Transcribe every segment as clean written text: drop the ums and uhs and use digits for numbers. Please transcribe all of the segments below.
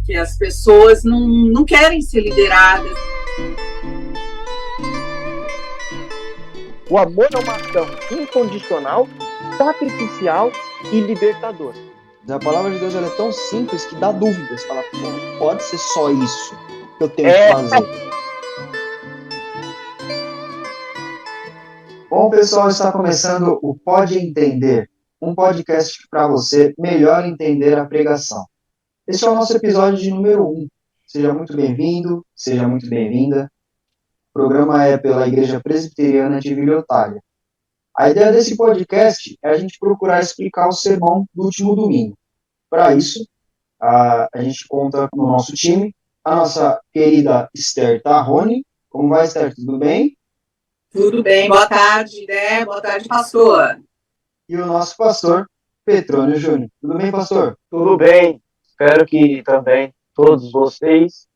porque as pessoas não querem ser lideradas. O amor é uma ação incondicional, sacrificial e libertadora. A palavra de Deus ela é tão simples que dá dúvidas. Fala, pô, pode ser só isso que eu tenho que fazer. Bom, pessoal, está começando o Pode Entender, um podcast para você melhor entender a pregação. Este é o nosso episódio de número 1. Seja muito bem-vindo, seja muito bem-vinda. O programa é pela Igreja Presbiteriana de Vila Otália. A ideia desse podcast é a gente procurar explicar o sermão do último domingo. Para isso, a gente conta com o nosso time, a nossa querida Esther Tarroni. Como vai, Esther? Tudo bem? Tudo bem, boa tarde, né? Boa tarde, pastor. E o nosso pastor, Petrônio Júnior. Tudo bem, pastor? Tudo bem. Espero que também todos vocês,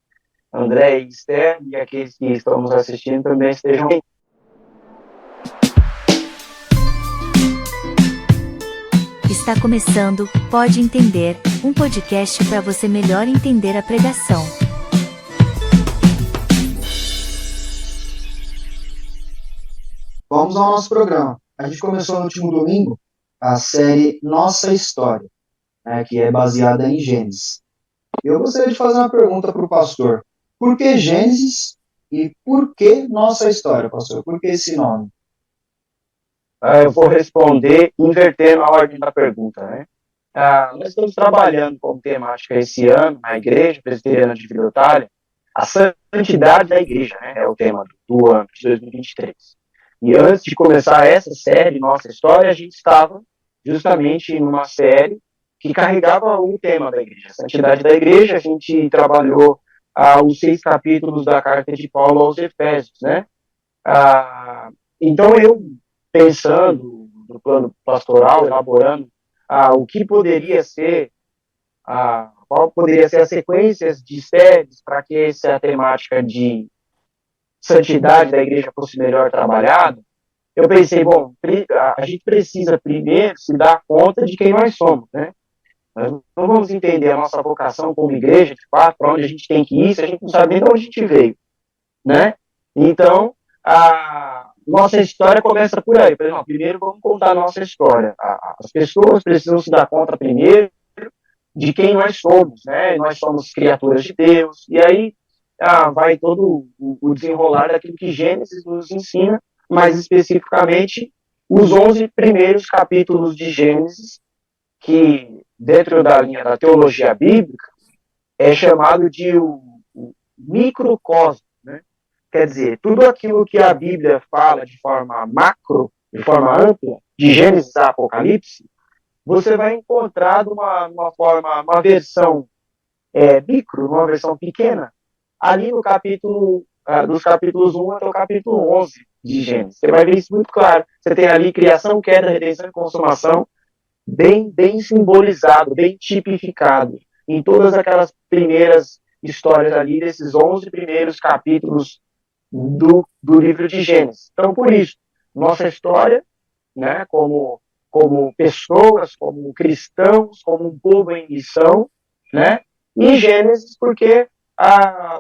André e Esther, e aqueles que estão nos assistindo também estejam bem. Está começando Pode Entender, um podcast para você melhor entender a pregação. Vamos ao nosso programa. A gente começou no último domingo a série Nossa História, né, que é baseada em Gênesis. Eu gostaria de fazer uma pergunta para o pastor. Por que Gênesis e por que Nossa História, pastor? Por que esse nome? Eu vou responder invertendo a ordem da pergunta, né? Nós estamos trabalhando como temática esse ano, na Igreja Presbiteriana de Vila Otália, a santidade da Igreja, né? É o tema do ano de 2023. E antes de começar essa série, Nossa História, a gente estava justamente numa série que carregava o tema da Igreja, a santidade da Igreja. A gente trabalhou os 6 capítulos da carta de Paulo aos Efésios, né? Então eu, pensando no plano pastoral, elaborando o que poderia ser, qual poderia ser as sequências de séries para que essa temática de santidade da igreja fosse melhor trabalhada, eu pensei, bom, a gente precisa primeiro se dar conta de quem nós somos, né? Nós não vamos entender a nossa vocação como igreja, de fato, para onde a gente tem que ir, se a gente não sabe nem de onde a gente veio, né? Então, nossa história começa por aí. Por exemplo, primeiro vamos contar a nossa história. As pessoas precisam se dar conta primeiro de quem nós somos, né? Nós somos criaturas de Deus. E aí vai todo o desenrolar daquilo que Gênesis nos ensina, mais especificamente os 11 primeiros capítulos de Gênesis, que dentro da linha da teologia bíblica é chamado de o microcosmo. Quer dizer, tudo aquilo que a Bíblia fala de forma macro, de forma ampla, de Gênesis a Apocalipse, você vai encontrar uma versão micro, uma versão pequena, ali no capítulo, dos capítulos 1 até o capítulo 11 de Gênesis. Você vai ver isso muito claro. Você tem ali criação, queda, redenção e consumação, bem simbolizado, bem tipificado, em todas aquelas primeiras histórias ali, desses 11 primeiros capítulos do livro de Gênesis. Então, por isso, nossa história, né, como pessoas, como cristãos, como um povo em missão, né, e Gênesis, porque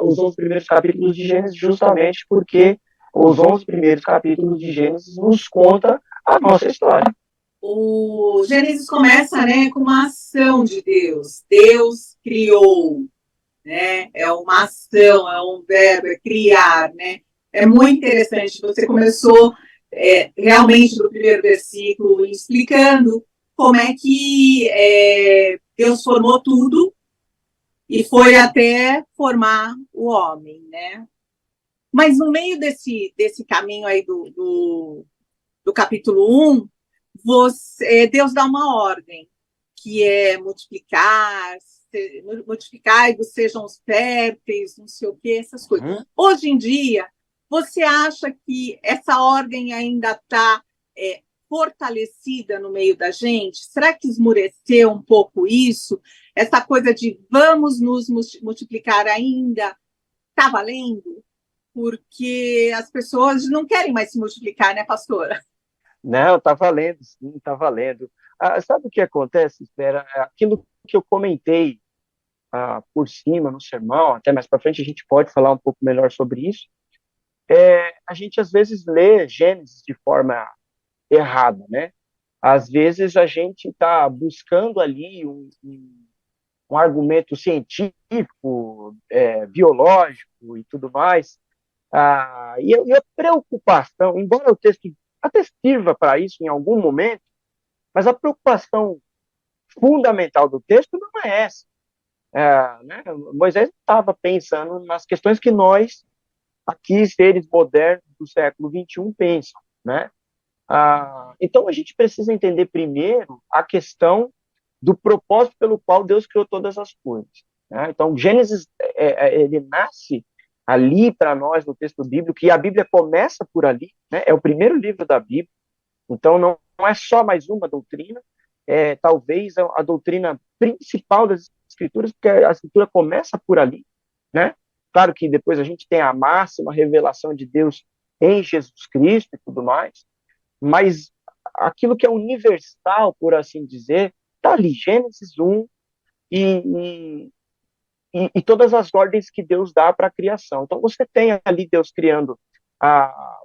os 11 primeiros capítulos de Gênesis, justamente porque os 11 primeiros capítulos de Gênesis nos conta a nossa história. O Gênesis começa, né, com uma ação de Deus. Deus criou, né? É uma ação, é um verbo, é criar, né? É muito interessante. Você começou realmente no primeiro versículo explicando como é que Deus formou tudo e foi até formar o homem, né? Mas no meio desse caminho aí do capítulo 1, Deus dá uma ordem, que é multiplicar e sejam os férteis, não sei o que, essas coisas. Hoje em dia, você acha que essa ordem ainda está fortalecida no meio da gente? Será que esmureceu um pouco isso? Essa coisa de vamos nos multiplicar ainda está valendo? Porque as pessoas não querem mais se multiplicar, né, pastora? Não, está valendo, sim, está valendo. Sabe o que acontece, Espera? Aquilo que eu comentei por cima no sermão, até mais para frente a gente pode falar um pouco melhor sobre isso, a gente às vezes lê Gênesis de forma errada, né? Às vezes a gente está buscando ali um argumento científico, biológico e tudo mais, e a preocupação, embora o texto até sirva para isso em algum momento, mas a preocupação fundamental do texto não é essa. Né? Moisés estava pensando nas questões que nós, aqui, seres modernos do século XXI, pensam, né? Então, a gente precisa entender primeiro a questão do propósito pelo qual Deus criou todas as coisas, né? Então, Gênesis, ele nasce ali para nós no texto bíblico, e a Bíblia começa por ali, né? É o primeiro livro da Bíblia, então não é só mais uma doutrina, talvez a doutrina principal das Escrituras, porque a Escritura começa por ali, né? Claro que depois a gente tem a máxima revelação de Deus em Jesus Cristo e tudo mais, mas aquilo que é universal, por assim dizer, está ali, Gênesis 1 e todas as ordens que Deus dá para a criação. Então você tem ali Deus criando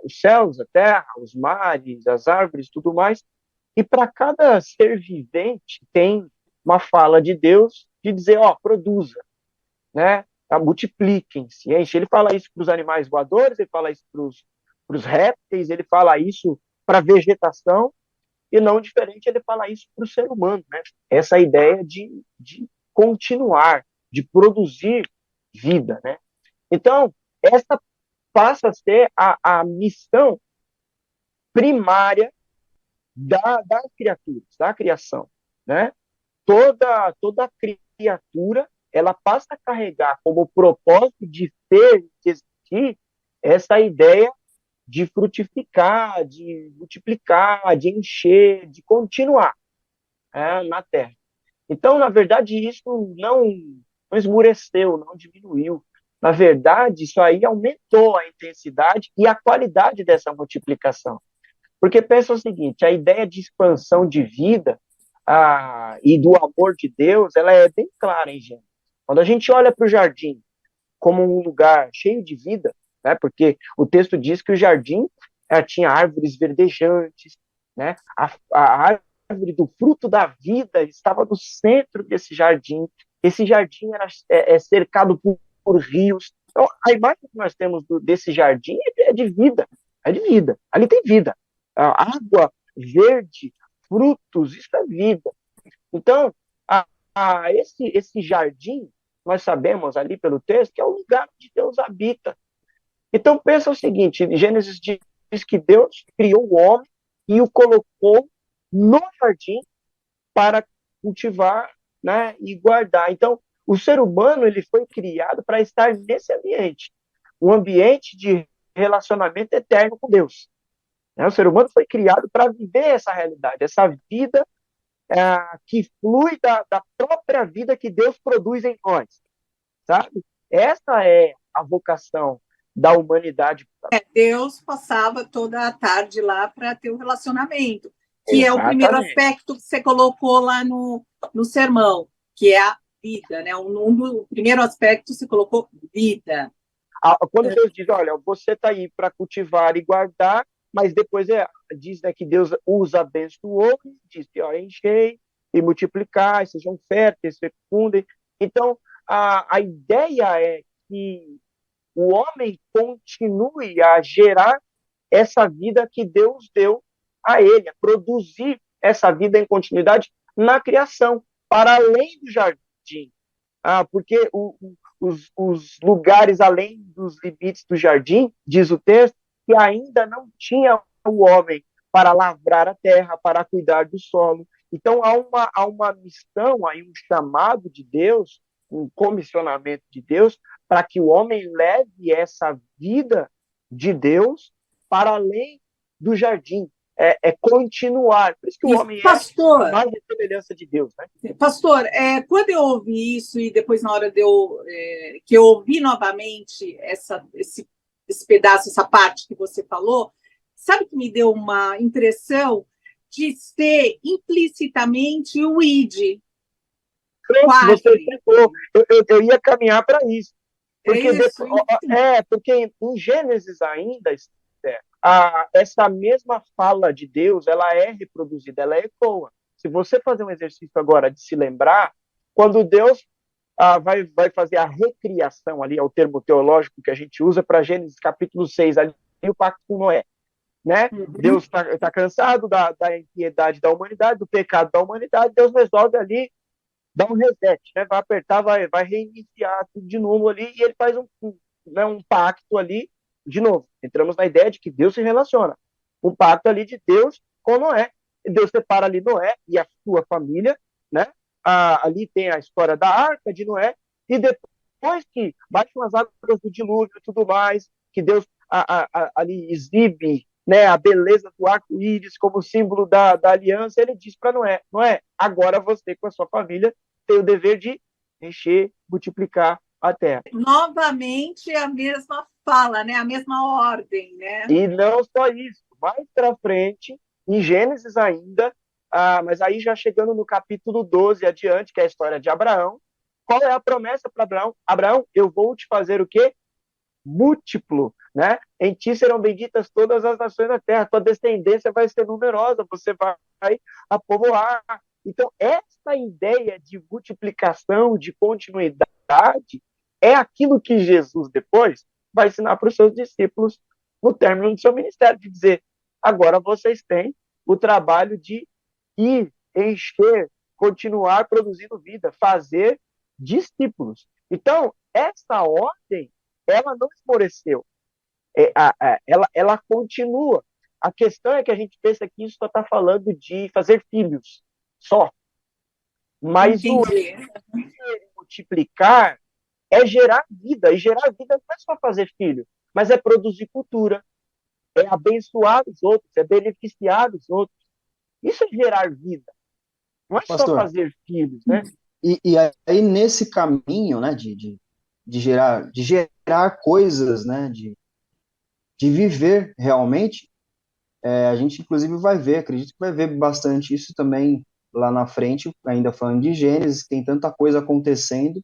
os céus, a terra, os mares, as árvores, tudo mais, e para cada ser vivente tem uma fala de Deus de dizer, produza, né? Multipliquem-se. Ele fala isso para os animais voadores, ele fala isso para os répteis, ele fala isso para a vegetação, e não diferente, ele fala isso para o ser humano, né? Essa ideia de continuar, de produzir vida, né? Então, essa passa a ser a missão primária das criaturas, da criação, né? Toda criatura, ela passa a carregar como propósito de ser, de existir, essa ideia de frutificar, de multiplicar, de encher, de continuar na Terra. Então, na verdade, isso não esmureceu, não diminuiu. Na verdade, isso aí aumentou a intensidade e a qualidade dessa multiplicação. Porque pensa o seguinte, a ideia de expansão de vida e do amor de Deus, ela é bem clara em Gênesis. Quando a gente olha para o jardim como um lugar cheio de vida, né, porque o texto diz que o jardim tinha árvores verdejantes, né, a árvore do fruto da vida estava no centro desse jardim. Esse jardim era cercado por rios. Então, a imagem que nós temos desse jardim é de vida, ali tem vida. Água verde, frutos, isso é vida. Então, esse jardim, nós sabemos ali pelo texto, que é o lugar onde Deus habita. Então, pensa o seguinte, Gênesis diz que Deus criou o homem e o colocou no jardim para cultivar, né, e guardar. Então, o ser humano ele foi criado para estar nesse ambiente, um ambiente de relacionamento eterno com Deus. O ser humano foi criado para viver essa realidade, essa vida que flui da própria vida que Deus produz em nós, sabe? Essa é a vocação da humanidade. Deus passava toda a tarde lá para ter um relacionamento, que Exatamente. É o primeiro aspecto que você colocou lá no sermão, que é a vida, né? O primeiro aspecto você colocou vida. Quando Deus diz, olha, você está aí para cultivar e guardar, mas depois diz, né, que Deus os abençoou e diz que enchei e multiplicar, sejam férteis, fecundem. Então, a ideia é que o homem continue a gerar essa vida que Deus deu a ele, a produzir essa vida em continuidade na criação, para além do jardim. Porque os lugares além dos limites do jardim, diz o texto, que ainda não tinha o homem para lavrar a terra, para cuidar do solo. Então, há uma missão, aí, um chamado de Deus, um comissionamento de Deus, para que o homem leve essa vida de Deus para além do jardim. Continuar. Por isso que o homem pastor, é mais de semelhança de Deus, né? Pastor, quando eu ouvi isso e depois na hora que eu ouvi novamente esse pedaço, essa parte que você falou, sabe que me deu uma impressão de ser implicitamente o id. Pronto, Quase. você explicou. Eu ia caminhar para isso. Porque, Isso. porque em Gênesis ainda, essa mesma fala de Deus, ela é reproduzida, ela ecoa. Se você fazer um exercício agora de se lembrar, quando Deus vai fazer a recriação ali, é o termo teológico que a gente usa para Gênesis capítulo 6, ali o pacto com Noé, né? Deus está cansado da impiedade da humanidade, do pecado da humanidade, Deus resolve ali dar um reset, né? Vai apertar, vai reiniciar tudo de novo ali, e ele faz um pacto ali, de novo. Entramos na ideia de que Deus se relaciona. Um pacto ali de Deus com Noé. E Deus separa ali Noé e a sua família, né? Ali tem a história da arca de Noé, e depois que baixam as águas do dilúvio e tudo mais, que Deus ali exibe, né, a beleza do arco-íris como símbolo da aliança, ele diz para Noé, agora você com a sua família tem o dever de encher, multiplicar a terra. Novamente a mesma fala, né? A mesma ordem, né? E não só isso, mais para frente, em Gênesis ainda, mas aí já chegando no capítulo 12 adiante, que é a história de Abraão, qual é a promessa para Abraão? Abraão, eu vou te fazer o quê? Múltiplo, né? Em ti serão benditas todas as nações da terra, tua descendência vai ser numerosa, você vai povoar. Então, essa ideia de multiplicação, de continuidade, é aquilo que Jesus depois vai ensinar para os seus discípulos no término do seu ministério, de dizer, agora vocês têm o trabalho de ir, encher, continuar produzindo vida, fazer discípulos. Então, essa ordem, ela não esmoreceu, ela continua. A questão é que a gente pensa que isso só está falando de fazer filhos, só. Mas o multiplicar é gerar vida, e gerar vida não é só fazer filho, mas é produzir cultura, é abençoar os outros, é beneficiar os outros. Isso é gerar vida, não é Pastor, só fazer filhos, né? E aí, nesse caminho, né, de gerar coisas, né, de viver realmente, a gente inclusive vai ver, acredito que vai ver bastante isso também lá na frente, ainda falando de Gênesis, tem tanta coisa acontecendo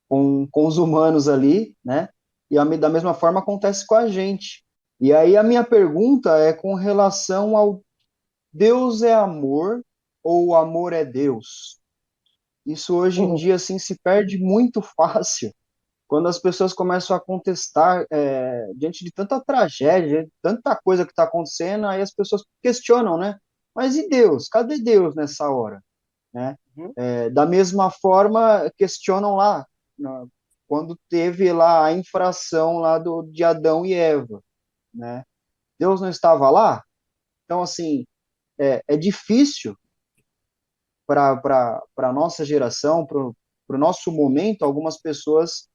com os humanos ali, né, e da mesma forma acontece com a gente. E aí a minha pergunta é com relação ao Deus é amor ou o amor é Deus? Isso hoje em dia assim se perde muito fácil quando as pessoas começam a contestar diante de tanta tragédia, de tanta coisa que está acontecendo, aí as pessoas questionam, né? Mas e Deus? Cadê Deus nessa hora? Né? Da mesma forma, questionam lá, quando teve lá a infração lá de Adão e Eva, né? Deus não estava lá? Então, assim, é difícil para a nossa geração, para o nosso momento, algumas pessoas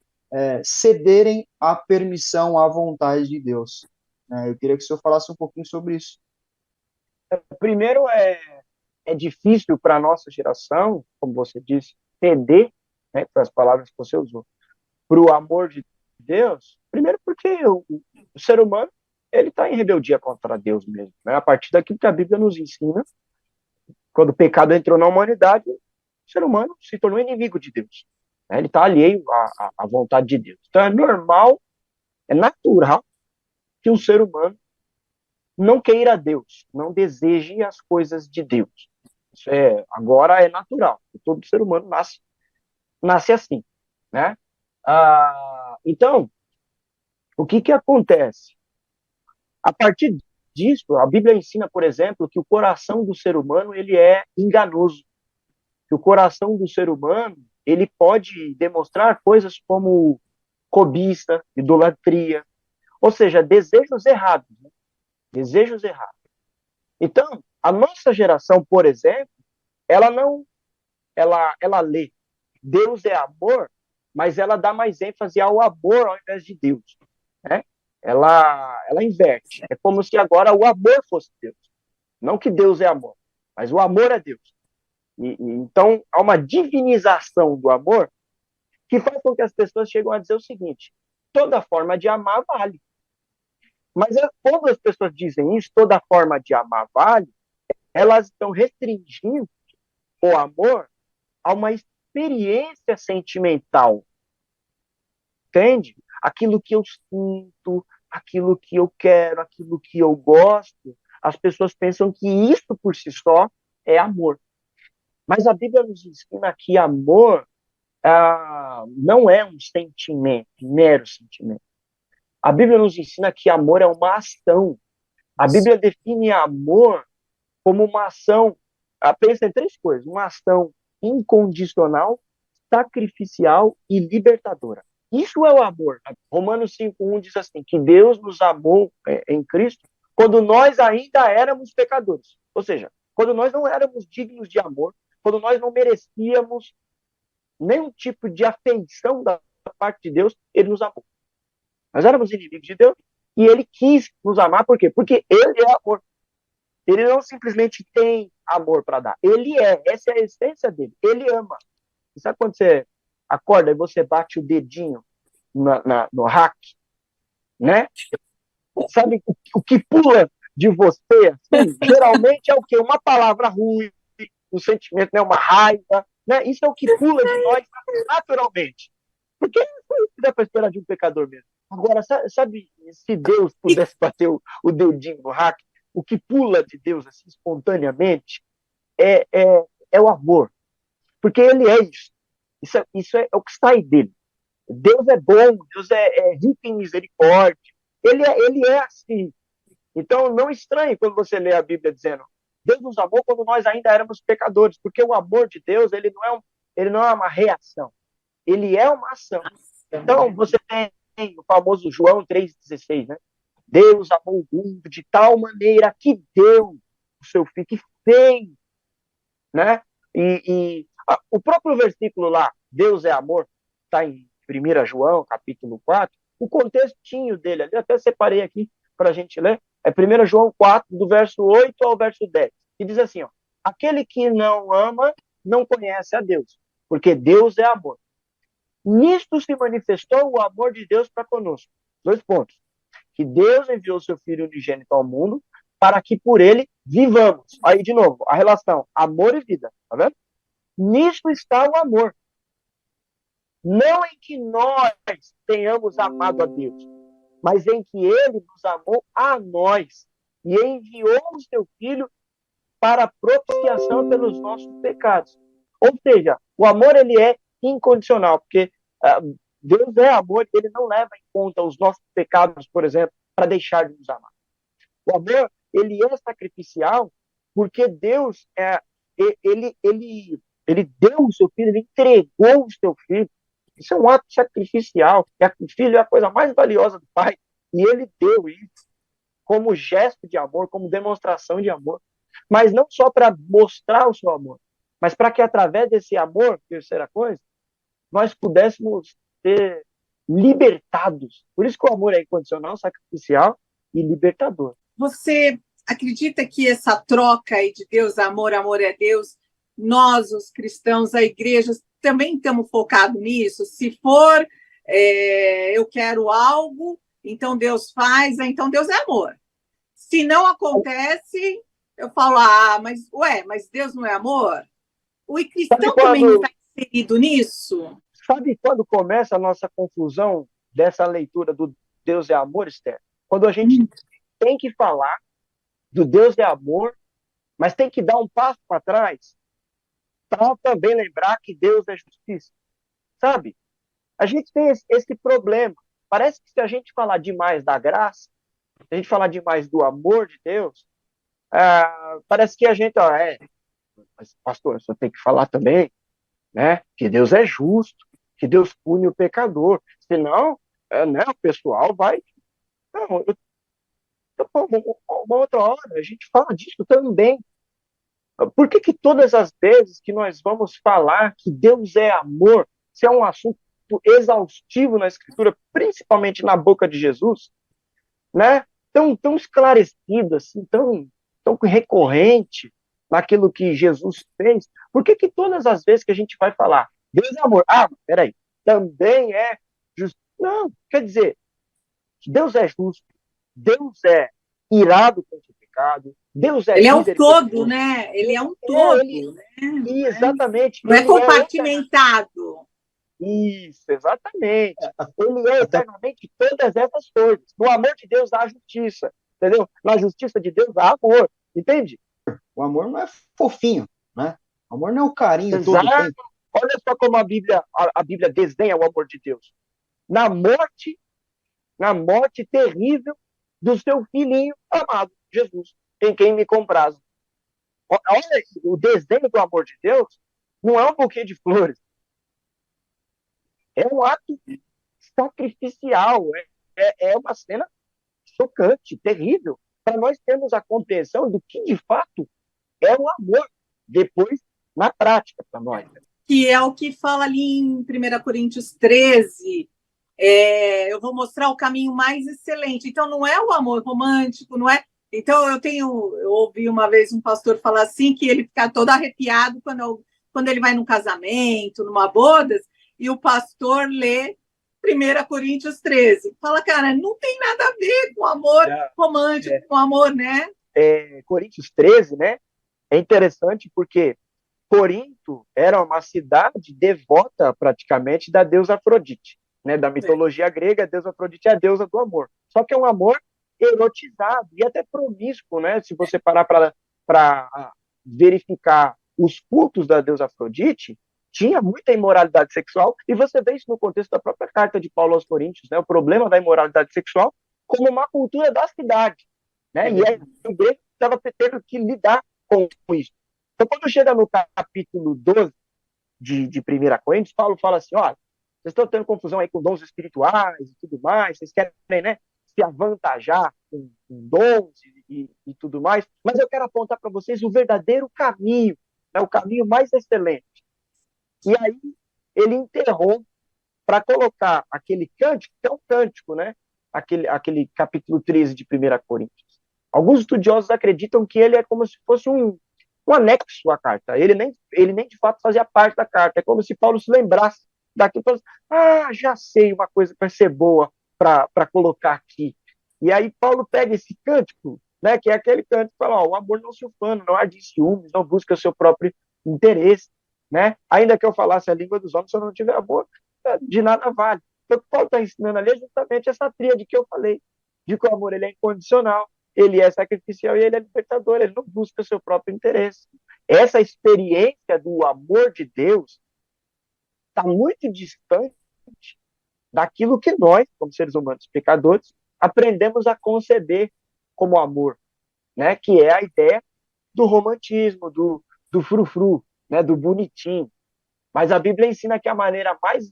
cederem à permissão, à vontade de Deus. Eu queria que o senhor falasse um pouquinho sobre isso. Primeiro, é difícil para a nossa geração, como você disse, ceder, né, com as palavras que você usou, para o amor de Deus. Primeiro porque o ser humano ele está em rebeldia contra Deus mesmo, né? A partir daquilo que a Bíblia nos ensina, quando o pecado entrou na humanidade, o ser humano se tornou inimigo de Deus, né? Ele está alheio à vontade de Deus. Então é normal, é natural que o ser humano não queira Deus, não deseje as coisas de Deus. Isso agora é natural. Todo ser humano nasce assim, né? Então, o que acontece? A partir disso, a Bíblia ensina, por exemplo, que o coração do ser humano ele é enganoso. Que o coração do ser humano ele pode demonstrar coisas como cobiça, idolatria, ou seja, desejos errados. Né? Desejos errados. Então, a nossa geração, por exemplo, ela lê Deus é amor, mas ela dá mais ênfase ao amor ao invés de Deus, né? Ela inverte. É como se agora o amor fosse Deus. Não que Deus é amor, mas o amor é Deus. Então, há uma divinização do amor que faz com que as pessoas cheguem a dizer o seguinte: toda forma de amar vale. Mas quando as pessoas dizem isso, toda forma de amar vale, elas estão restringindo o amor a uma experiência sentimental, entende? Aquilo que eu sinto, aquilo que eu quero, aquilo que eu gosto, as pessoas pensam que isso por si só é amor. Mas a Bíblia nos ensina que amor não é um sentimento, um mero sentimento. A Bíblia nos ensina que amor é uma ação. A Bíblia define amor como uma ação, pensa em três coisas: uma ação incondicional, sacrificial e libertadora. Isso é o amor. Romanos 5:1 diz assim, que Deus nos amou em Cristo quando nós ainda éramos pecadores. Ou seja, quando nós não éramos dignos de amor, quando nós não merecíamos nenhum tipo de afeição da parte de Deus, ele nos amou. Nós éramos inimigos de Deus e ele quis nos amar, por quê? Porque ele é amor. Ele não simplesmente tem amor para dar, ele é, essa é a essência dele, ele ama. E sabe quando você acorda e você bate o dedinho no rack, né? Sabe o que pula de você, assim, geralmente é o quê? Uma palavra ruim, um sentimento, né? Uma raiva, né? Isso é o que pula de nós naturalmente. Porque não dá para esperar de um pecador mesmo. Agora, sabe, se Deus pudesse bater o dedinho no rack, o que pula de Deus assim, espontaneamente é o amor. Porque ele é isso. Isso é o que sai dele. Deus é bom, Deus é rico em misericórdia. Ele é assim. Então, não estranhe quando você lê a Bíblia dizendo Deus nos amou quando nós ainda éramos pecadores, porque o amor de Deus ele não é uma reação, ele é uma ação. Então, você tem o famoso João 3,16, né? Deus amou o mundo de tal maneira que deu o seu filho, que fez, né? O próprio versículo lá, Deus é amor, está em 1 João, capítulo 4, o contextinho dele, ali até separei aqui para a gente ler, é 1 João 4, do verso 8 ao verso 10, que diz assim, ó, aquele que não ama não conhece a Deus, porque Deus é amor. Nisto se manifestou o amor de Deus para conosco. 2 pontos. Que Deus enviou seu Filho unigênito ao mundo para que por ele vivamos. Aí, de novo, a relação amor e vida, tá vendo? Nisto está o amor. Não em que nós tenhamos amado a Deus, mas em que ele nos amou a nós e enviou o seu Filho para a propiciação pelos nossos pecados. Ou seja, o amor ele é incondicional, porque Deus é amor, ele não leva em conta os nossos pecados, por exemplo, para deixar de nos amar. O amor, ele é sacrificial, porque Deus, ele deu o seu filho, ele entregou o seu filho. Isso é um ato sacrificial. O filho é a coisa mais valiosa do pai, e ele deu isso como gesto de amor, como demonstração de amor. Mas não só para mostrar o seu amor, mas para que através desse amor, terceira coisa, nós pudéssemos ser libertados. Por isso que o amor é incondicional, sacrificial e libertador. Você acredita que essa troca aí de Deus, amor é Deus, nós, os cristãos, a igreja, também estamos focados nisso? Se for, eu quero algo, então Deus faz, então Deus é amor. Se não acontece, eu falo, mas Deus não é amor? O cristão também não está inserido nisso? Sabe quando começa a nossa confusão dessa leitura do Deus é amor, Esther? Quando a gente tem que falar do Deus é amor, mas tem que dar um passo para trás para também lembrar que Deus é justiça. Sabe? A gente tem esse problema. Parece que se a gente falar demais da graça, se a gente falar demais do amor de Deus, parece que a gente, mas pastor, você tem que falar também, né, que Deus é justo, que Deus pune o pecador, senão, né, o pessoal vai... Não, uma outra hora a gente fala disso também. Por que todas as vezes que nós vamos falar que Deus é amor, se é um assunto exaustivo na Escritura, principalmente na boca de Jesus, né, tão esclarecido, assim, tão recorrente naquilo que Jesus fez, por que todas as vezes que a gente vai falar Deus é amor, peraí, também é justo? Não, quer dizer, Deus é justo, Deus é irado contra o pecado, pecado. Deus é Ele é um misericordioso. todo, né? Ele é um todo, né? Exatamente. Não é Ele compartimentado. Isso, exatamente. Ele é Até eternamente todas essas coisas. No amor de Deus há justiça, entendeu? Na justiça de Deus há amor, entende? o amor não é fofinho, né? O amor não é o carinho todo o Exato. tempo. Olha só como a Bíblia desenha o amor de Deus. Na morte terrível do seu filhinho amado, Jesus, em quem me comprazo. Olha, o desenho do amor de Deus não é um buquê de flores, é um ato sacrificial, é uma cena chocante, terrível, para nós termos a compreensão do que de fato é o amor, depois na prática para nós. Que é o que fala ali em 1 Coríntios 13, eu vou mostrar o caminho mais excelente. Então, não é o amor romântico, não é? Então, eu ouvi uma vez um pastor falar assim, que ele fica todo arrepiado quando ele vai num casamento, numa bodas, e o pastor lê 1 Coríntios 13. Fala, cara, não tem nada a ver com amor romântico, com amor, né? Coríntios 13, né? É interessante porque Corinto era uma cidade devota praticamente da deusa Afrodite, né? Da mitologia grega, a deusa Afrodite é a deusa do amor. Só que é um amor erotizado e até promíscuo, né? Se você parar para verificar os cultos da deusa Afrodite, tinha muita imoralidade sexual, e você vê isso no contexto da própria carta de Paulo aos Coríntios, né? O problema da imoralidade sexual como uma cultura da cidade, né? E aí o grego estava tendo que lidar com isso. Então, quando chega no capítulo 12 de 1 Coríntios, Paulo fala assim, olha, vocês estão tendo confusão aí com dons espirituais e tudo mais, vocês querem, né, se avantajar com dons e tudo mais, mas eu quero apontar para vocês o verdadeiro caminho, né, o caminho mais excelente. E aí ele interrompe para colocar aquele cântico, que é um cântico, né, aquele capítulo 13 de 1 Coríntios. Alguns estudiosos acreditam que ele é como se fosse um anexo à carta. Ele nem de fato fazia parte da carta. É como se Paulo se lembrasse daquilo e falasse, já sei uma coisa que vai ser boa para colocar aqui. E aí Paulo pega esse cântico, né, que é aquele cântico que fala, o amor não se ufana, não arde em ciúmes, não busca o seu próprio interesse, né? Ainda que eu falasse a língua dos homens, se eu não tiver amor, de nada vale. Então o que Paulo está ensinando ali é justamente essa tríade que eu falei, de que o amor ele é incondicional, ele é sacrificial e ele é libertador, ele não busca o seu próprio interesse. Essa experiência do amor de Deus está muito distante daquilo que nós, como seres humanos pecadores, aprendemos a conceber como amor, né? Que é a ideia do romantismo, do frufru, né? Do bonitinho. Mas a Bíblia ensina que a maneira mais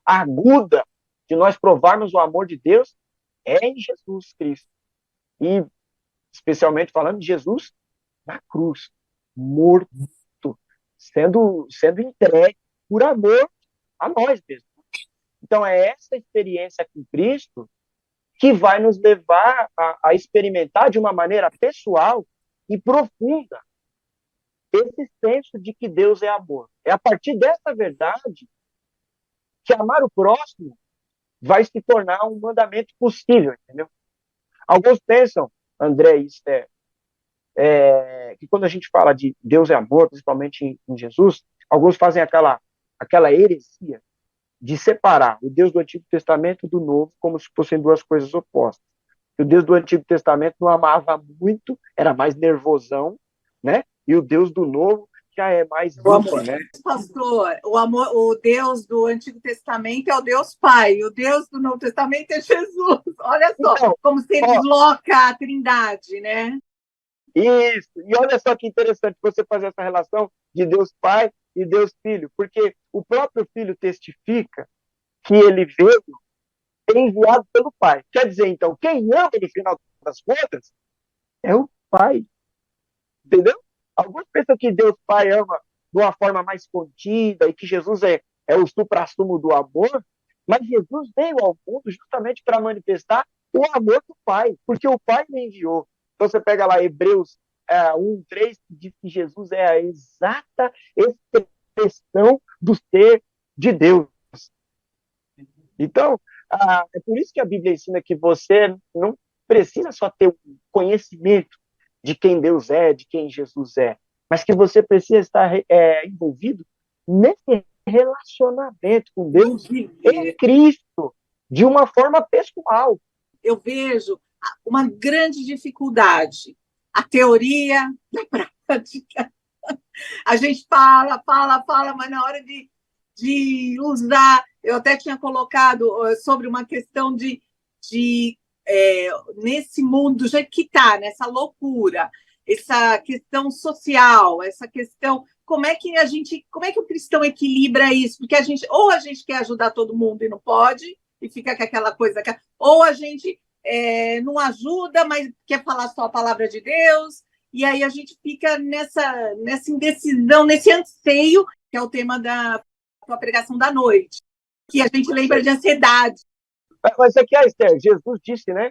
aguda de nós provarmos o amor de Deus é em Jesus Cristo. E especialmente falando de Jesus na cruz, morto, sendo entregue por amor a nós mesmos. Então é essa experiência com Cristo que vai nos levar a experimentar de uma maneira pessoal e profunda esse senso de que Deus é amor. É a partir dessa verdade que amar o próximo vai se tornar um mandamento possível, entendeu? Alguns pensam, André e Esther, que quando a gente fala de Deus é amor, principalmente em Jesus, alguns fazem aquela heresia de separar o Deus do Antigo Testamento do Novo como se fossem duas coisas opostas. O Deus do Antigo Testamento não amava muito, era mais nervosão, né? E o Deus do Novo já é mais dulce, né? Pastor, o Deus do Antigo Testamento é o Deus Pai, o Deus do Novo Testamento é Jesus. Olha só, então, como se desloca a Trindade, né? Isso, e olha só que interessante você fazer essa relação de Deus Pai e Deus Filho, porque o próprio Filho testifica que ele veio enviado pelo Pai. Quer dizer, então, quem ama no final das contas é o Pai, entendeu? Alguns pensam que Deus Pai ama de uma forma mais contida e que Jesus é o supra-sumo do amor, mas Jesus veio ao mundo justamente para manifestar o amor do Pai, porque o Pai me enviou. Então você pega lá Hebreus 1:3, que diz que Jesus é a exata expressão do ser de Deus. Então, é por isso que a Bíblia ensina que você não precisa só ter um conhecimento de quem Deus é, de quem Jesus é, mas que você precisa estar envolvido nesse relacionamento com Deus em Cristo, de uma forma pessoal. Eu vejo uma grande dificuldade, a teoria da prática. A gente fala, mas na hora de usar, eu até tinha colocado sobre uma questão de nesse mundo, do jeito que está, nessa loucura, essa questão social, essa questão, como é que o cristão equilibra isso? Porque ou a gente quer ajudar todo mundo e não pode, e fica com aquela coisa, ou a gente não ajuda, mas quer falar só a palavra de Deus, e aí a gente fica nessa indecisão, nesse anseio, que é o tema da tua pregação da noite, que a gente lembra de ansiedade. Mas aqui, Esther, Jesus disse, né,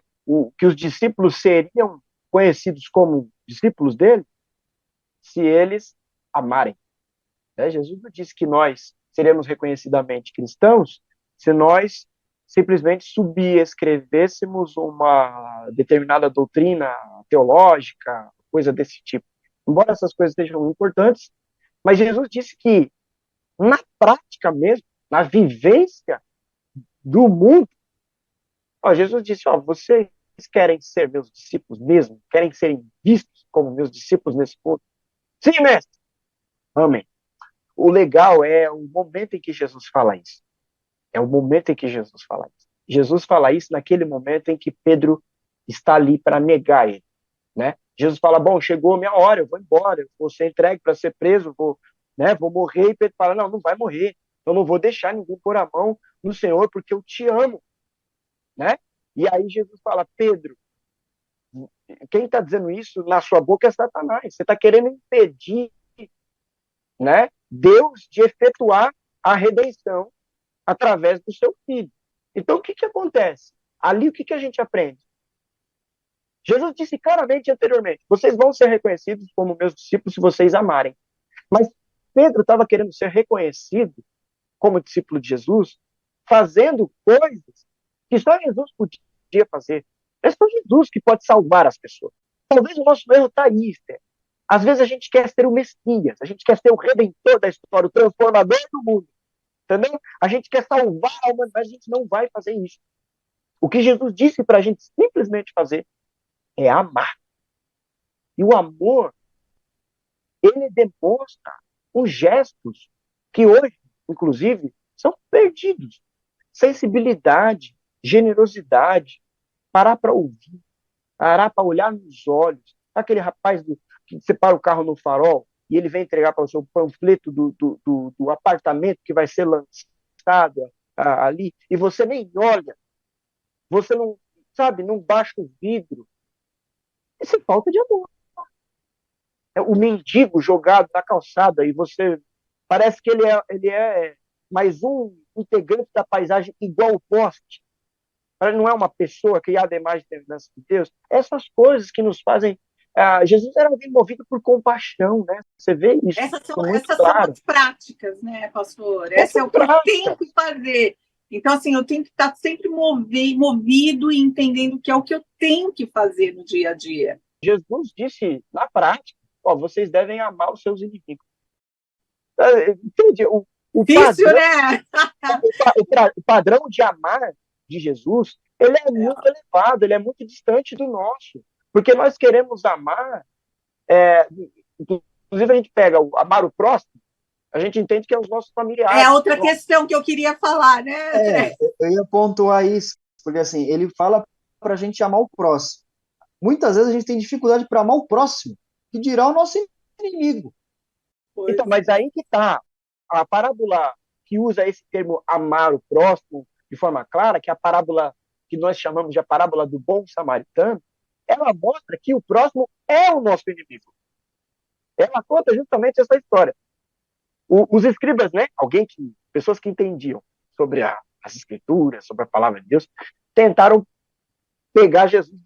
que os discípulos seriam conhecidos como discípulos dele se eles amarem. Jesus não disse que nós seríamos reconhecidamente cristãos se nós simplesmente subescrevêssemos uma determinada doutrina teológica, coisa desse tipo. Embora essas coisas sejam importantes, mas Jesus disse que, na prática mesmo, na vivência do mundo, Jesus disse, vocês querem ser meus discípulos mesmo? Querem serem vistos como meus discípulos nesse mundo? Sim, mestre. Amém. O legal é o momento em que Jesus fala isso. É o momento em que Jesus fala isso. Jesus fala isso naquele momento em que Pedro está ali para negar ele, né? Jesus fala, bom, chegou a minha hora, eu vou embora, eu vou ser entregue para ser preso, vou morrer. E Pedro fala, não vai morrer, eu não vou deixar ninguém pôr a mão no Senhor, porque eu te amo, né? E aí Jesus fala, Pedro, quem está dizendo isso na sua boca é Satanás. Você está querendo impedir, né, Deus de efetuar a redenção através do seu filho. Então, o que acontece? Ali, o que a gente aprende? Jesus disse claramente anteriormente, vocês vão ser reconhecidos como meus discípulos se vocês amarem. Mas Pedro estava querendo ser reconhecido como discípulo de Jesus, fazendo coisas que só Jesus podia fazer. É só Jesus que pode salvar as pessoas. Talvez o nosso erro está aí, Esther. Às vezes a gente quer ser o Messias, a gente quer ser o redentor da história, o transformador do mundo. Entendeu? A gente quer salvar a humanidade, mas a gente não vai fazer isso. O que Jesus disse para a gente simplesmente fazer é amar. E o amor, ele demonstra os gestos que hoje, inclusive, são perdidos. Sensibilidade, generosidade, parar para ouvir, parar para olhar nos olhos. Aquele rapaz que separa o carro no farol e ele vem entregar para você o panfleto do apartamento que vai ser lançado ali, e você nem olha, você não, sabe, não baixa o vidro. Isso é falta de amor. É o mendigo jogado na calçada e você parece que ele é mais um integrante da paisagem igual o poste. Não é uma pessoa criada à imagem e semelhança de Deus. Essas coisas que nos fazem. Jesus era alguém movido por compaixão, né? Você vê isso. Essas são as práticas, né, pastor? Essa é o que eu tenho que fazer. Então, assim, eu tenho que estar sempre movido e entendendo que é o que eu tenho que fazer no dia a dia. Jesus disse, na prática, vocês devem amar os seus inimigos. Entende? Difícil, né? O padrão de amar de Jesus, ele é muito elevado, ele é muito distante do nosso. Porque nós queremos amar, inclusive a gente pega amar o próximo, a gente entende que é os nossos familiares. É a outra questão que eu queria falar, né? Eu ia pontuar isso, porque assim, ele fala para a gente amar o próximo. Muitas vezes a gente tem dificuldade para amar o próximo, que dirá o nosso inimigo. Então, mas aí que está a parábola que usa esse termo amar o próximo de forma clara, que é a parábola que nós chamamos de a parábola do bom samaritano, ela mostra que o próximo é o nosso inimigo. Ela conta justamente essa história. Os escribas, né, pessoas que entendiam sobre as escrituras, sobre a palavra de Deus, tentaram pegar Jesus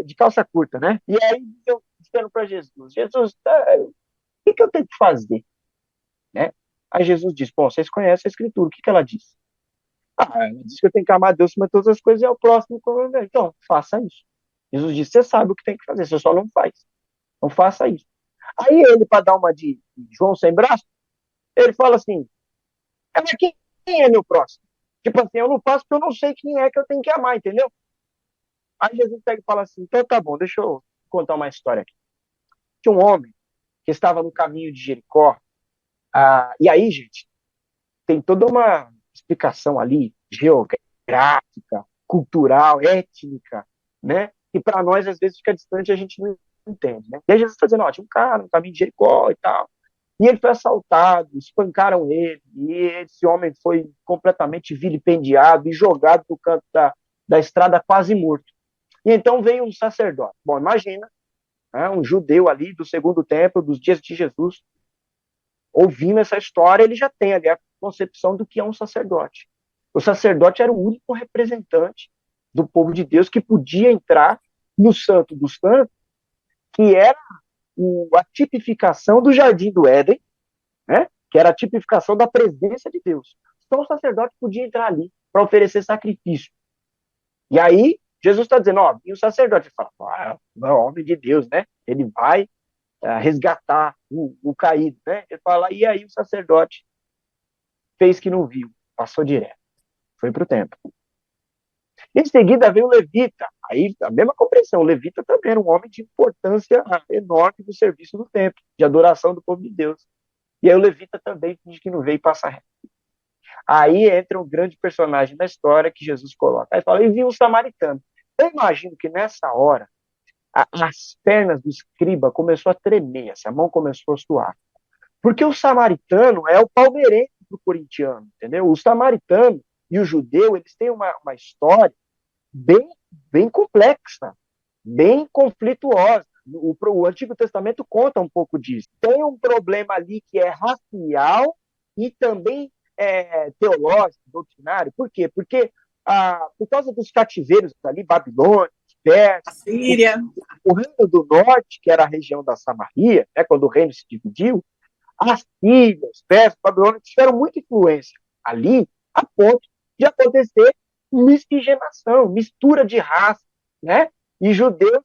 de calça curta, né? E aí disseram para Jesus, o que eu tenho que fazer? Né? Aí Jesus diz, bom, vocês conhecem a escritura, o que ela diz? Ela diz que eu tenho que amar a Deus acima de todas as coisas e ao próximo como eu. Então, faça isso. Jesus disse, você sabe o que tem que fazer, você só não faz. Não faça isso. Aí ele, para dar uma de João sem braço, ele fala assim, mas quem é meu próximo? Tipo assim, eu não faço porque eu não sei quem é que eu tenho que amar, entendeu? Aí Jesus pega e fala assim, então tá bom, deixa eu contar uma história aqui. Tinha um homem que estava no caminho de Jericó, e aí, gente, tem toda uma explicação ali, geográfica, cultural, étnica, né? Que para nós, às vezes, fica distante e a gente não entende, né? E aí Jesus está dizendo, ó, tinha um cara no caminho de Jericó e tal, e ele foi assaltado, espancaram ele, e esse homem foi completamente vilipendiado e jogado no canto da estrada quase morto. E então veio um sacerdote. Bom, imagina, né, um judeu ali do segundo templo, dos dias de Jesus, ouvindo essa história, ele já tem ali a concepção do que é um sacerdote. O sacerdote era o único representante do povo de Deus que podia entrar no Santo dos Santos, que era a tipificação do Jardim do Éden, né? Que era a tipificação da presença de Deus. Então o sacerdote podia entrar ali para oferecer sacrifício. E aí Jesus está dizendo, ó, e o sacerdote fala, é homem de Deus, né? Ele vai resgatar o caído, né? Ele fala, e aí o sacerdote fez que não viu, passou direto, foi para o templo. Em seguida veio o levita, aí a mesma compreensão, o levita também era um homem de importância enorme do serviço do templo, de adoração do povo de Deus. E aí o levita também finge que não veio e passa reto. Aí entra um grande personagem da história que Jesus coloca. Aí fala, e viu um samaritano. Eu imagino que nessa hora, as pernas do escriba começou a tremer, a mão começou a suar. Porque o samaritano é o palmeirense do corintiano, entendeu? O samaritano e o judeu, eles têm uma história bem, bem complexa, bem conflituosa. O Antigo Testamento conta um pouco disso. Tem um problema ali que é racial e também teológico, doutrinário. Por quê? Porque por causa dos cativeiros ali, Babilônia, Pérsia, Síria. o reino do norte, que era a região da Samaria, né, quando o reino se dividiu, as Sírias, Persas, Babilônia tiveram muita influência ali, a ponto de acontecer miscigenação, mistura de raça, né? E judeus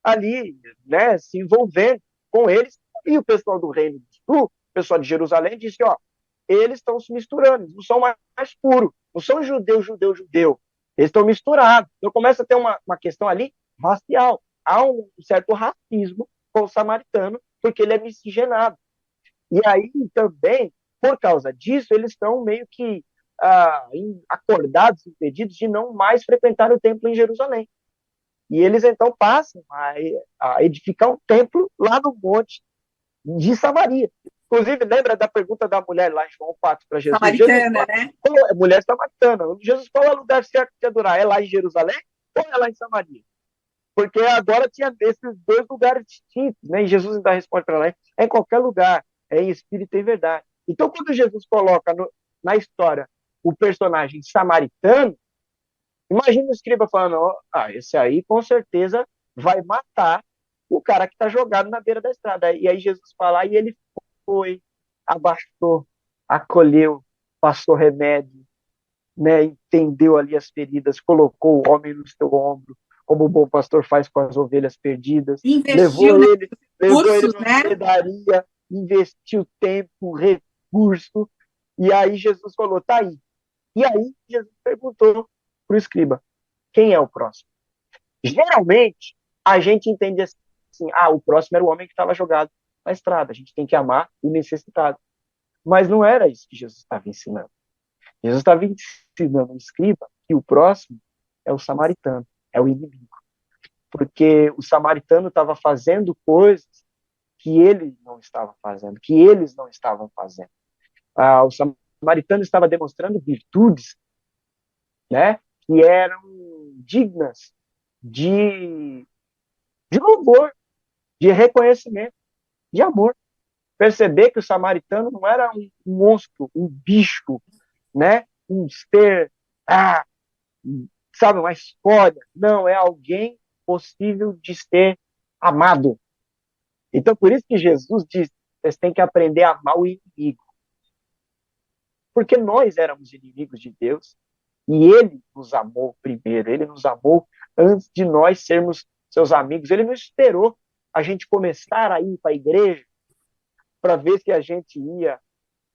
ali, né, se envolvendo com eles. E o pessoal do Reino do Sul, o pessoal de Jerusalém, disse, ó, eles estão se misturando, eles não são mais puros, não são judeu. Eles estão misturados. Então começa a ter uma questão ali racial. Há um certo racismo com o samaritano, porque ele é miscigenado. E aí também, por causa disso, eles estão meio que acordados, impedidos de não mais frequentar o templo em Jerusalém. E eles então passam a edificar um templo lá no monte de Samaria. Inclusive, lembra da pergunta da mulher lá em João 4 para Jesus? Samaritana, né? Mulher samaritana. Jesus, qual é o lugar certo de adorar? É lá em Jerusalém ou é lá em Samaria? Porque agora tinha esses dois lugares distintos, né? E Jesus ainda responde para ela, é em qualquer lugar, é em espírito e em verdade. Então, quando Jesus coloca na história o personagem samaritano, imagina o escriba falando, esse aí com certeza vai matar o cara que está jogado na beira da estrada. E aí Jesus fala, e ele foi, abaixou, acolheu, passou remédio, né, entendeu ali as feridas, colocou o homem no seu ombro, como o bom pastor faz com as ovelhas perdidas, Investiu levou ele recursos, para a né? hospedaria, investiu tempo, recurso, e aí Jesus falou, tá aí. E aí Jesus perguntou para o escriba, quem é o próximo? Geralmente, a gente entende assim, o próximo era o homem que estava jogado na estrada, a gente tem que amar o necessitado. Mas não era isso que Jesus estava ensinando. Jesus estava ensinando o escriba que o próximo é o samaritano, é o inimigo. Porque o samaritano estava fazendo coisas que ele não estava fazendo, que eles não estavam fazendo. O samaritano estava demonstrando virtudes, né, que eram dignas de louvor, de reconhecimento, de amor. Perceber que o samaritano não era um monstro, um bicho, né, um ser, sabe, uma escolha. Não, é alguém possível de ser amado. Então, por isso que Jesus diz, vocês têm que aprender a amar o inimigo. Porque nós éramos inimigos de Deus e Ele nos amou primeiro. Ele nos amou antes de nós sermos seus amigos. Ele não esperou a gente começar a ir para a igreja para ver se a gente ia,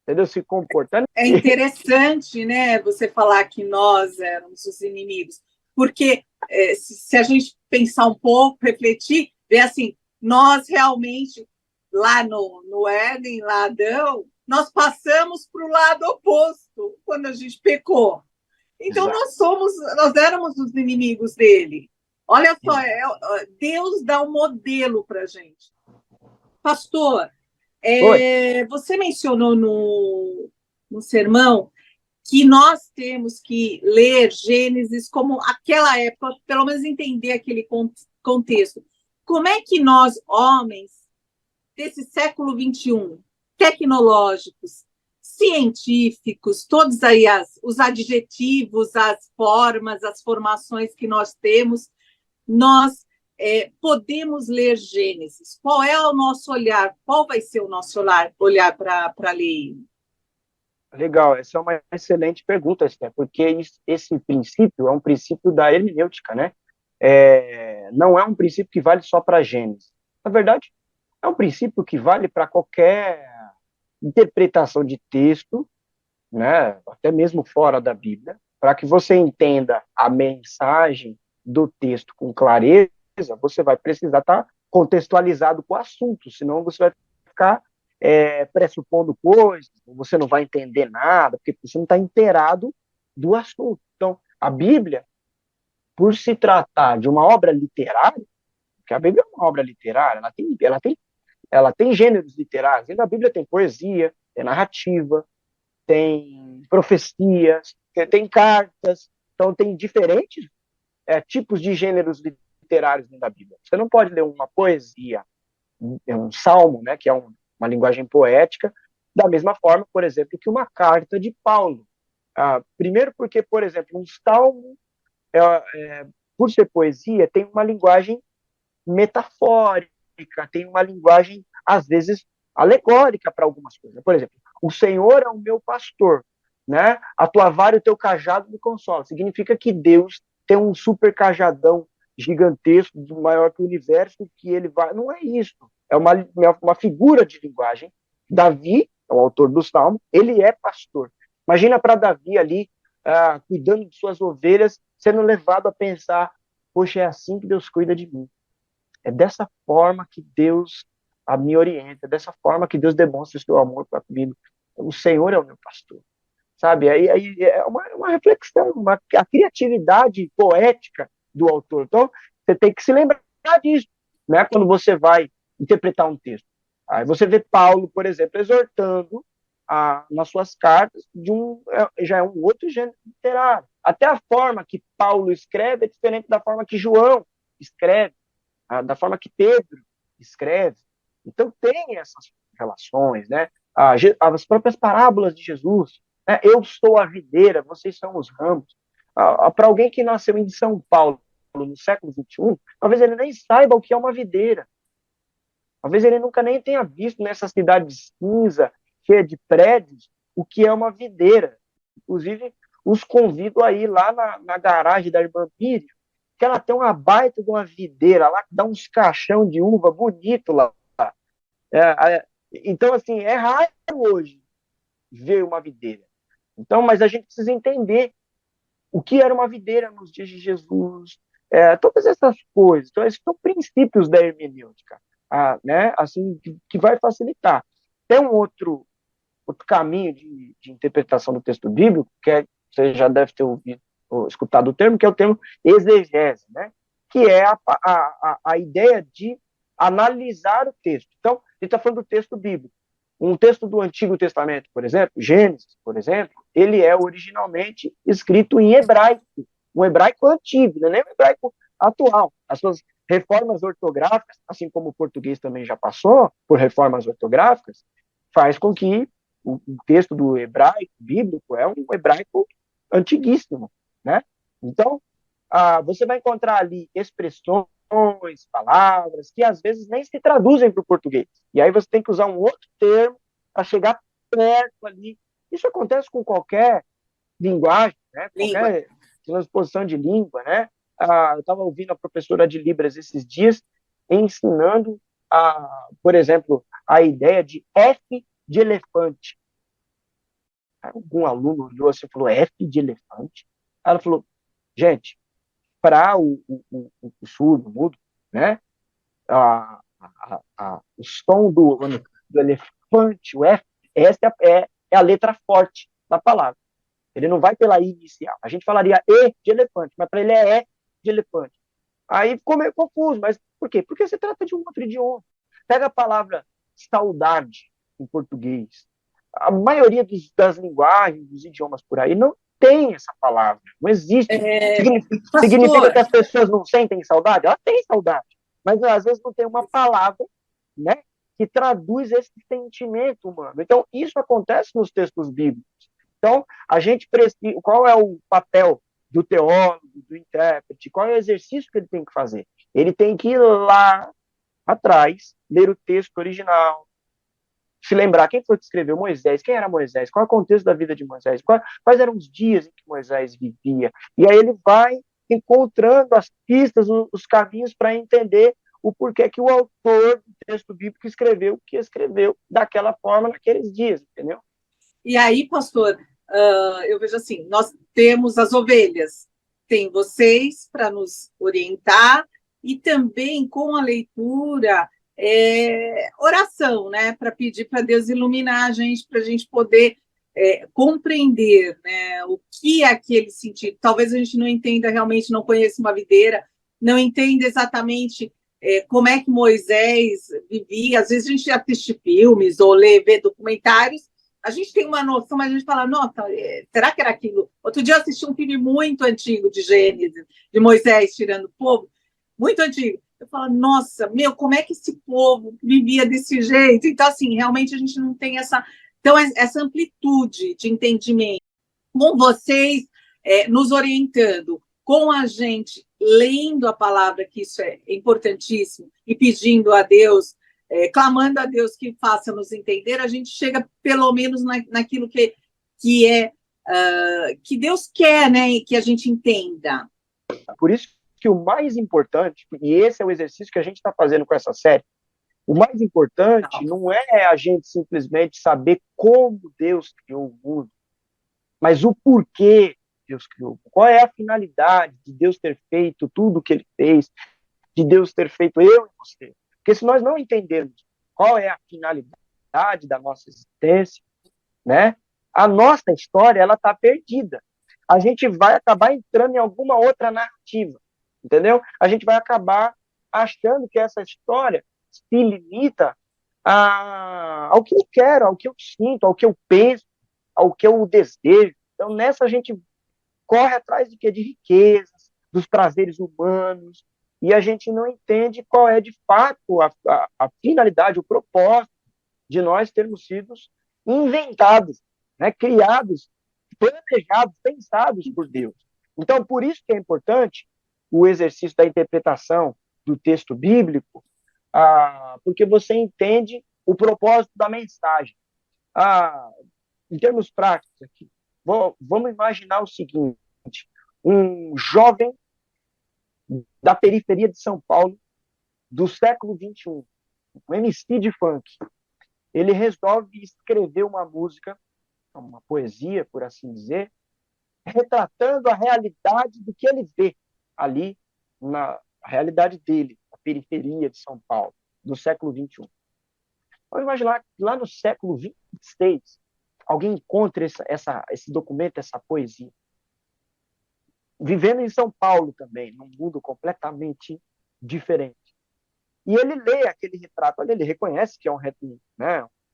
entendeu, se comportando. É interessante, né, você falar que nós éramos os inimigos, porque se a gente pensar um pouco, refletir, ver assim, nós realmente, lá no Éden, lá Adão, nós passamos para o lado oposto quando a gente pecou. Então nós éramos os inimigos dele. Olha só, Deus dá um modelo para a gente. Pastor, você mencionou no sermão que nós temos que ler Gênesis como aquela época, pelo menos entender aquele contexto. Como é que nós, homens, desse século XXI, tecnológicos, científicos, todos aí os adjetivos, as formas, as formações que nós temos, nós podemos ler Gênesis? Qual é o nosso olhar? Qual vai ser o nosso olhar para ler? Legal, essa é uma excelente pergunta, Esther, porque esse princípio é um princípio da hermenêutica, né? Não é um princípio que vale só para Gênesis. Na verdade, é um princípio que vale para qualquer interpretação de texto, né? Até mesmo fora da Bíblia, para que você entenda a mensagem do texto com clareza, você vai precisar estar contextualizado com o assunto, senão você vai ficar pressupondo coisas, você não vai entender nada, porque você não está inteirado do assunto. Então, a Bíblia, por se tratar de uma obra literária, porque a Bíblia é uma obra literária, ela tem gêneros literários, e na Bíblia tem poesia, tem narrativa, tem profecias, tem cartas, então tem diferentes tipos de gêneros literários dentro da Bíblia. Você não pode ler uma poesia, um salmo, né, que é uma linguagem poética, da mesma forma, por exemplo, que uma carta de Paulo. Primeiro porque, por exemplo, um salmo, por ser poesia, tem uma linguagem metafórica, tem uma linguagem, às vezes, alegórica para algumas coisas. Por exemplo, o Senhor é o meu pastor, né? A tua vara e o teu cajado me consolam. Significa que Deus tem um super cajadão gigantesco, maior que o universo, que ele vai... Não é isso. É uma figura de linguagem. Davi, é o autor do Salmo, ele é pastor. Imagina para Davi ali, cuidando de suas ovelhas, sendo levado a pensar, poxa, é assim que Deus cuida de mim. É dessa forma que Deus me orienta, é dessa forma que Deus demonstra o seu amor para comigo. O Senhor é o meu pastor. Sabe? Aí é uma reflexão, a criatividade poética do autor. Então, você tem que se lembrar disso, né? Quando você vai interpretar um texto. Aí você vê Paulo, por exemplo, exortando nas suas cartas já é um outro gênero literário. Até a forma que Paulo escreve é diferente da forma que João escreve, da forma que Pedro escreve. Então tem essas relações, né? As próprias parábolas de Jesus, né? Eu sou a videira, vocês são os ramos. Para alguém que nasceu em São Paulo no século XXI, talvez ele nem saiba o que é uma videira. Talvez ele nunca nem tenha visto nessa cidade cinza, cheia de prédios, o que é uma videira. Inclusive, os convido a ir lá na garagem da irmã Miriam, que ela tem uma baita de uma videira lá, que dá uns caixão de uva bonito lá. Então, assim, é raro hoje ver uma videira. Então, mas a gente precisa entender o que era uma videira nos dias de Jesus, todas essas coisas. Então, esses são princípios da hermenêutica, né? Assim, que vai facilitar. Tem um outro caminho de interpretação do texto bíblico, que você já deve ter ouvido ou escutado o termo, que é o termo exegese, né? Que é a ideia de analisar o texto. Então, a gente está falando do texto bíblico. Um texto do Antigo Testamento, por exemplo, Gênesis, por exemplo, ele é originalmente escrito em hebraico, um hebraico antigo, não é nem um hebraico atual. As suas reformas ortográficas, assim como o português também já passou por reformas ortográficas, faz com que o texto do hebraico bíblico é um hebraico antiguíssimo, né? Então, você vai encontrar ali expressões, palavras, que às vezes nem se traduzem para o português. E aí você tem que usar um outro termo para chegar perto ali. Isso acontece com qualquer linguagem, né? Qualquer transposição de língua, né? Eu estava ouvindo a professora de Libras esses dias ensinando por exemplo, a ideia de F de elefante. Algum aluno olhou assim e falou, F de elefante? Aí ela falou, gente, para o surdo, o mudo, né? O som do elefante, o F, essa é a letra forte da palavra. Ele não vai pela I inicial. A gente falaria E de elefante, mas para ele é E de elefante. Aí ficou meio confuso, mas por quê? Porque se trata de um outro idioma. Pega a palavra saudade em português. A maioria das linguagens, dos idiomas por aí, não tem essa palavra. Não existe. Significa que as pessoas não sentem saudade? Elas têm saudade. Mas às vezes não tem uma palavra, né, que traduz esse sentimento humano. Então, isso acontece nos textos bíblicos. Então, a gente precisa. Qual é o papel do teólogo, do intérprete? Qual é o exercício que ele tem que fazer? Ele tem que ir lá atrás, ler o texto original, se lembrar quem foi que escreveu Moisés, quem era Moisés, qual é o contexto da vida de Moisés, quais eram os dias em que Moisés vivia. E aí ele vai encontrando as pistas, os caminhos para entender o porquê que o autor do texto bíblico escreveu o que escreveu daquela forma naqueles dias, entendeu? E aí, pastor, eu vejo assim, nós temos as ovelhas, tem vocês para nos orientar, e também com a leitura, oração, né, para pedir para Deus iluminar a gente, para a gente poder compreender, né, o que é aquele sentido. Talvez a gente não entenda realmente, não conheça uma videira, não entenda exatamente como é que Moisés vivia. Às vezes a gente assiste filmes ou vê documentários, a gente tem uma noção, mas a gente fala, nossa, será que era aquilo? Outro dia eu assisti um filme muito antigo de Gênesis, de Moisés tirando o povo, muito antigo. Eu falo, nossa, como é que esse povo vivia desse jeito? Então, assim, realmente a gente não tem essa amplitude de entendimento. Com vocês nos orientando, com a gente lendo a palavra, que isso é importantíssimo, e pedindo a Deus, clamando a Deus que faça nos entender, a gente chega pelo menos naquilo que Deus quer, né, e que a gente entenda. Por isso que o mais importante, e esse é o exercício que a gente está fazendo com essa série, o mais importante não é a gente simplesmente saber como Deus criou o mundo, mas o porquê Deus criou. Qual é a finalidade de Deus ter feito tudo o que ele fez, de Deus ter feito eu e você. Porque se nós não entendermos qual é a finalidade da nossa existência, né, a nossa história ela está perdida. A gente vai acabar entrando em alguma outra narrativa, entendeu? A gente vai acabar achando que essa história se limita ao que eu quero, ao que eu sinto, ao que eu penso, ao que eu desejo. Então, nessa a gente corre atrás de quê? De riquezas, dos prazeres humanos, e a gente não entende qual é, de fato, a finalidade, o propósito de nós termos sido inventados, né, criados, planejados, pensados por Deus. Então, por isso que é importante o exercício da interpretação do texto bíblico, porque você entende o propósito da mensagem. Em termos práticos aqui, vamos imaginar o seguinte: um jovem da periferia de São Paulo, do século XXI, um MC de funk, ele resolve escrever uma música, uma poesia, por assim dizer, retratando a realidade do que ele vê ali, na realidade dele, a periferia de São Paulo, do século XXI. Vamos imaginar que lá no século XVI, alguém encontra esse documento, essa poesia. Vivendo em São Paulo também, num mundo completamente diferente. E ele lê aquele retrato, ele reconhece que é um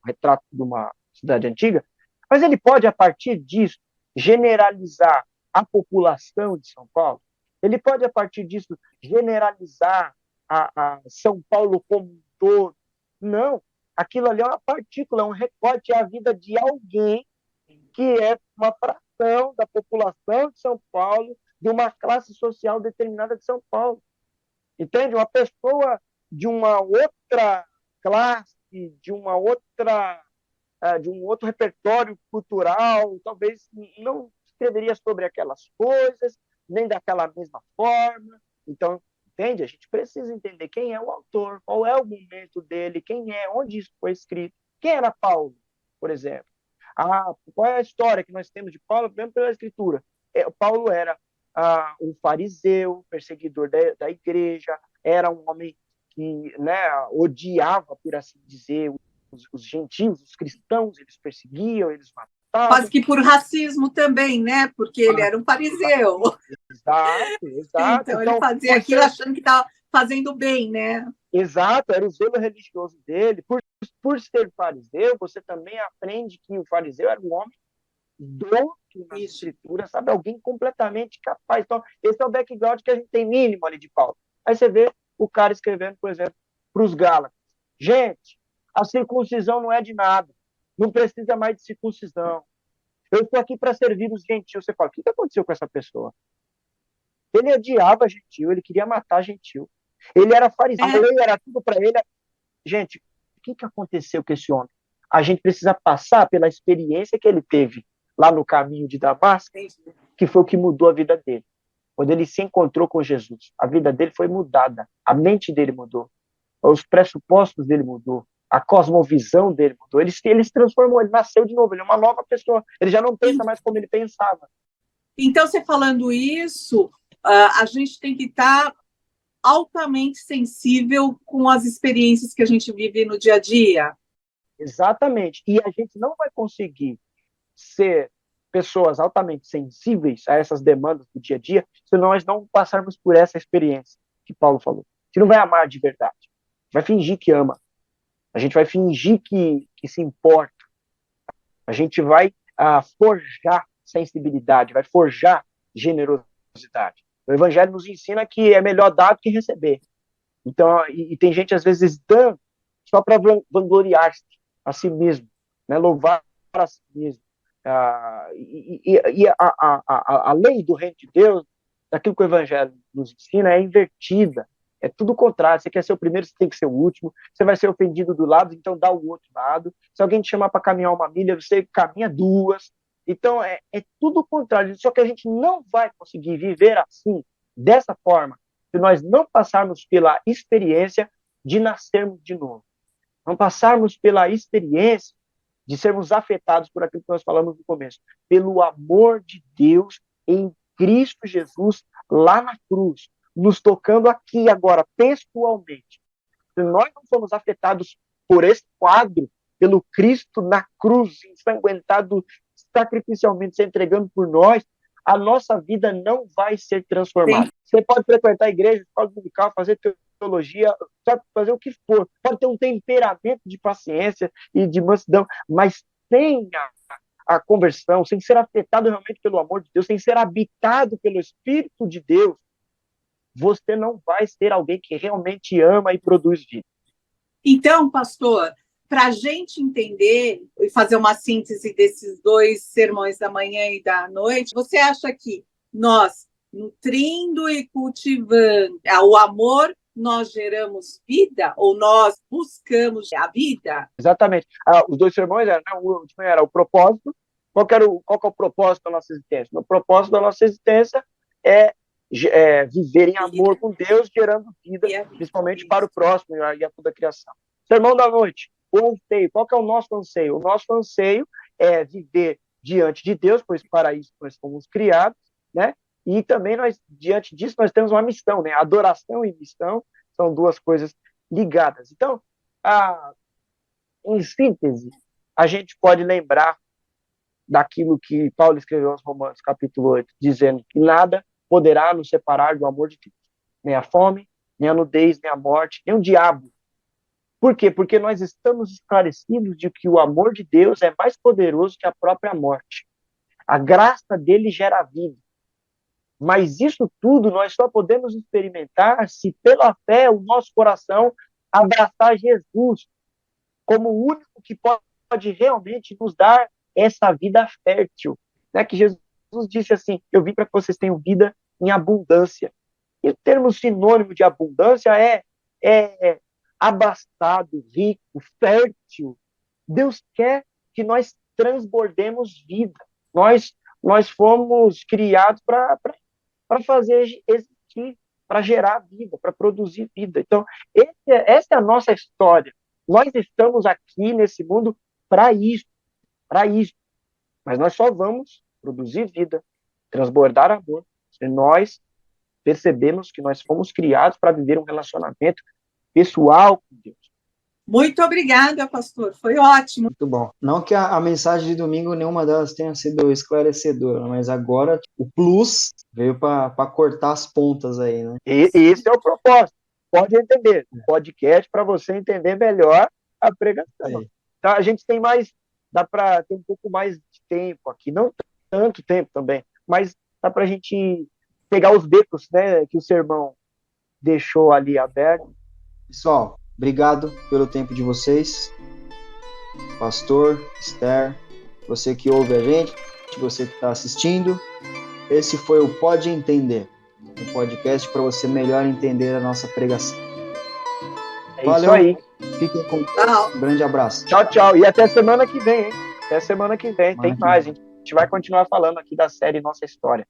retrato de uma cidade antiga, mas ele pode, a partir disso, generalizar a população de São Paulo. Ele pode, a partir disso, generalizar a São Paulo como um todo. Não, aquilo ali é uma partícula, é um recorte, é a vida de alguém que é uma fração da população de São Paulo, de uma classe social determinada de São Paulo. Entende? Uma pessoa de uma outra classe, de uma outra, de um outro repertório cultural, talvez não escreveria sobre aquelas coisas, nem daquela mesma forma. Então, Entende? A gente precisa entender quem é o autor, qual é o momento dele, quem é, onde isso foi escrito. Quem era Paulo, por exemplo? Qual é a história que nós temos de Paulo, mesmo pela Escritura? Paulo era um fariseu, perseguidor da igreja, era um homem que, né, odiava, por assim dizer, os gentios, os cristãos, eles perseguiam, eles matavam. Quase que por racismo também, né? Porque ele era um fariseu. Exato, exato. Então ele fazia aquilo achando que estava fazendo bem, né? Exato, era o zelo religioso dele. Por ser fariseu, você também aprende que o fariseu era um homem douto na escritura, sabe? Alguém completamente capaz. Então, esse é o background que a gente tem mínimo ali de Paulo. Aí você vê o cara escrevendo, por exemplo, para os Gálatas. Gente, a circuncisão não é de nada. Não precisa mais de circuncisão. Eu estou aqui para servir os gentios. Você fala, o que aconteceu com essa pessoa? Ele odiava gentil, ele queria matar gentil. Ele era fariseu, a lei era tudo para ele. Gente, o que aconteceu com esse homem? A gente precisa passar pela experiência que ele teve lá no caminho de Damasco, que foi o que mudou a vida dele. Quando ele se encontrou com Jesus, a vida dele foi mudada, a mente dele mudou, os pressupostos dele mudou, a cosmovisão dele mudou. Ele se transformou, ele nasceu de novo, ele é uma nova pessoa. Ele já não pensa mais como ele pensava. Então, você falando isso, a gente tem que estar altamente sensível com as experiências que a gente vive no dia a dia. Exatamente. E a gente não vai conseguir ser pessoas altamente sensíveis a essas demandas do dia a dia se nós não passarmos por essa experiência que Paulo falou. A gente não vai amar de verdade. Vai fingir que ama. A gente vai fingir que se importa. A gente vai forjar sensibilidade, vai forjar generosidade. O Evangelho nos ensina que é melhor dar do que receber. Então, e tem gente, às vezes, dando só para vangloriar-se a si mesmo, né? Louvar a si mesmo. A lei do reino de Deus, daquilo que o Evangelho nos ensina, é invertida. É tudo o contrário. Você quer ser o primeiro, você tem que ser o último. Você vai ser ofendido do lado, então dá o outro lado. Se alguém te chamar para caminhar uma milha, você caminha duas. Então, é tudo o contrário. Só que a gente não vai conseguir viver assim, dessa forma, se nós não passarmos pela experiência de nascermos de novo. Não passarmos pela experiência de sermos afetados por aquilo que nós falamos no começo. Pelo amor de Deus em Cristo Jesus, lá na cruz, nos tocando aqui agora, pessoalmente. Se nós não somos afetados por esse quadro, pelo Cristo na cruz, ensanguentado sacrificialmente, se entregando por nós, a nossa vida não vai ser transformada. Sim. Você pode frequentar a igreja, escola dominical, fazer teologia, fazer o que for, pode ter um temperamento de paciência e de mansidão, mas sem a conversão, sem ser afetado realmente pelo amor de Deus, sem ser habitado pelo Espírito de Deus, você não vai ser alguém que realmente ama e produz vida. Então, pastor, para a gente entender e fazer uma síntese desses dois sermões da manhã e da noite, você acha que nós, nutrindo e cultivando o amor, nós geramos vida ou nós buscamos a vida? Exatamente. Os dois sermões o último era o propósito. Qual que é o propósito da nossa existência? O propósito da nossa existência é viver em amor com Deus, gerando vida, principalmente para o próximo e a toda a criação. Sermão da noite, o anseio. Qual que é o nosso anseio? O nosso anseio é viver diante de Deus, pois para isso nós fomos criados, né? E também diante disso, nós temos uma missão, né? Adoração e missão são duas coisas ligadas. Então, em síntese, a gente pode lembrar daquilo que Paulo escreveu aos Romanos, capítulo 8, dizendo que nada poderá nos separar do amor de Deus. Nem a fome, nem a nudez, nem a morte, nem o diabo. Por quê? Porque nós estamos esclarecidos de que o amor de Deus é mais poderoso que a própria morte. A graça dele gera vida. Mas isso tudo nós só podemos experimentar se pela fé o nosso coração abraçar Jesus como o único que pode realmente nos dar essa vida fértil. Né? Que Jesus disse assim, eu vim para que vocês tenham vida em abundância. E o termo sinônimo de abundância é abastado, rico, fértil. Deus quer que nós transbordemos vida. Nós fomos criados para fazer existir, para gerar vida, para produzir vida. Então, essa é a nossa história. Nós estamos aqui nesse mundo para isso. Mas nós só vamos produzir vida, transbordar amor, se nós percebemos que nós fomos criados para viver um relacionamento pessoal com Deus. Muito obrigada, pastor. Foi ótimo. Muito bom. Não que a mensagem de domingo, nenhuma delas tenha sido esclarecedora, mas agora o plus veio para cortar as pontas aí, né? E esse é o propósito. Pode entender. Um podcast para você entender melhor a pregação. Tá? A gente tem mais, dá para ter um pouco mais de tempo aqui, não tanto tempo também, mas dá para a gente pegar os becos, né, que o sermão deixou ali aberto. Pessoal, obrigado pelo tempo de vocês. Pastor, Esther, você que ouve a gente, você que está assistindo. Esse foi o Pode Entender, um podcast para você melhor entender a nossa pregação. Valeu. Isso aí. Fiquem com Deus. Um grande abraço. Tchau, tchau. E até semana que vem, hein? Até semana que vem. Tem mais. A gente vai continuar falando aqui da série Nossa História.